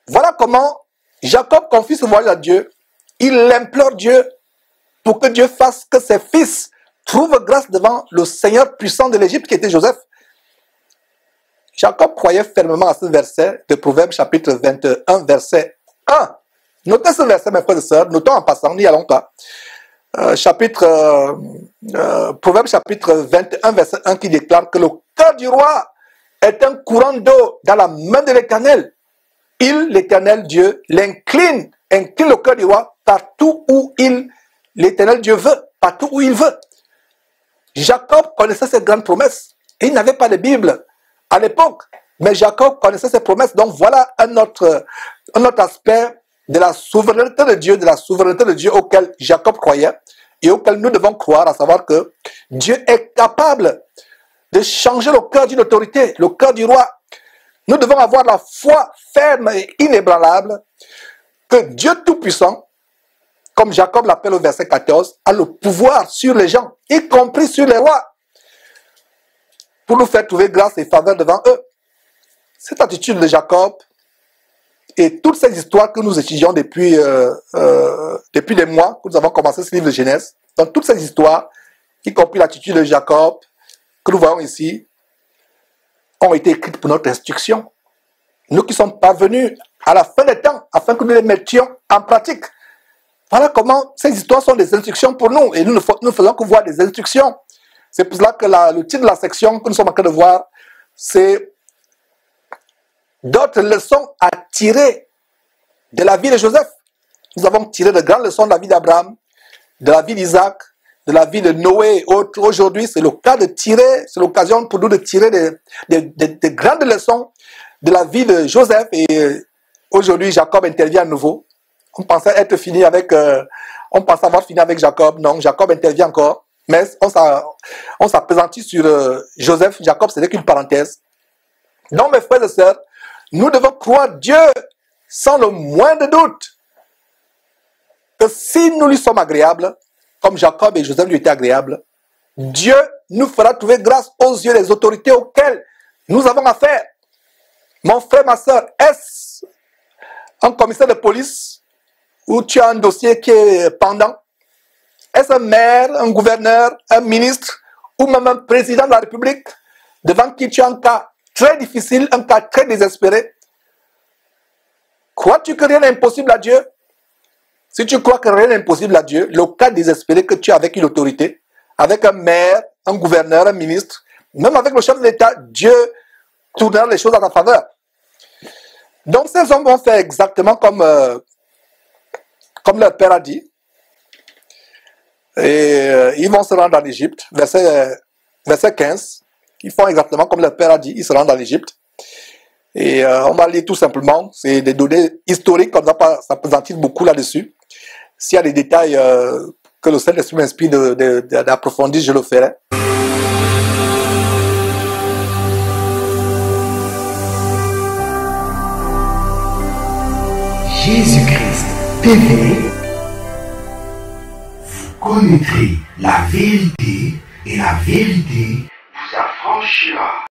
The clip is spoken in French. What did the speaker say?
Voilà comment Jacob confie ce voyage à Dieu. Il implore Dieu pour que Dieu fasse que ses fils trouvent grâce devant le Seigneur puissant de l'Égypte qui était Joseph. Jacob croyait fermement à ce verset de Proverbes chapitre 21, verset 1. Notez ce verset, mes frères et sœurs, notons en passant, n'y allons pas. Proverbes chapitre 21, verset 1 qui déclare que le cœur du roi est un courant d'eau dans la main de l'Éternel. Il, l'Éternel Dieu, incline le cœur du roi partout où l'Éternel Dieu veut, partout où il veut. Jacob connaissait ces grandes promesses. Il n'avait pas de Bible à l'époque, mais Jacob connaissait ces promesses. Donc voilà un autre aspect de la souveraineté de Dieu auquel Jacob croyait et auquel nous devons croire, à savoir que Dieu est capable de changer le cœur d'une autorité, le cœur du roi. Nous devons avoir la foi ferme et inébranlable que Dieu Tout-Puissant, comme Jacob l'appelle au verset 14, a le pouvoir sur les gens, y compris sur les rois, pour nous faire trouver grâce et faveur devant eux. Cette attitude de Jacob et toutes ces histoires que nous étudions depuis des mois que nous avons commencé ce livre de Genèse, dans toutes ces histoires, y compris l'attitude de Jacob, que nous voyons ici, ont été écrites pour notre instruction. Nous qui sommes parvenus à la fin des temps, afin que nous les mettions en pratique. Voilà comment ces histoires sont des instructions pour nous, et nous ne faisons que voir des instructions. C'est pour cela que le titre de la section que nous sommes en train de voir, c'est d'autres leçons à tirer de la vie de Joseph. Nous avons tiré de grandes leçons de la vie d'Abraham, de la vie d'Isaac, de la vie de Noé et autres. Aujourd'hui, c'est l'occasion pour nous de tirer des grandes leçons de la vie de Joseph. Et aujourd'hui, Jacob intervient à nouveau. On pensait avoir fini avec Jacob. Non, Jacob intervient encore. Mais on s'appesantit sur Joseph. Jacob, ce n'est qu'une parenthèse. Donc, mes frères et sœurs, nous devons croire Dieu sans le moindre doute que si nous lui sommes agréables, comme Jacob et Joseph lui étaient agréables, Dieu nous fera trouver grâce aux yeux des autorités auxquelles nous avons affaire. Mon frère, ma soeur, est-ce un commissaire de police où tu as un dossier qui est pendant? Est-ce un maire, un gouverneur, un ministre ou même un président de la République devant qui tu as un cas très difficile, un cas très désespéré? Crois-tu que rien n'est impossible à Dieu? Si tu crois que rien n'est impossible à Dieu, le cas désespéré que tu as avec une autorité, avec un maire, un gouverneur, un ministre, même avec le chef de l'État, Dieu tournera les choses à ta faveur. Donc ces hommes vont faire exactement comme leur père a dit. Et ils vont se rendre en Égypte, verset 15. Ils font exactement comme leur père a dit, ils se rendent en Égypte. Et on va lire tout simplement, c'est des données historiques, comme ça s'appesantit beaucoup là-dessus. S'il y a des détails que le Saint-Esprit m'inspire d'approfondir, je le ferai. Jésus-Christ TV, vous connaîtrez la vérité et la vérité vous affranchira.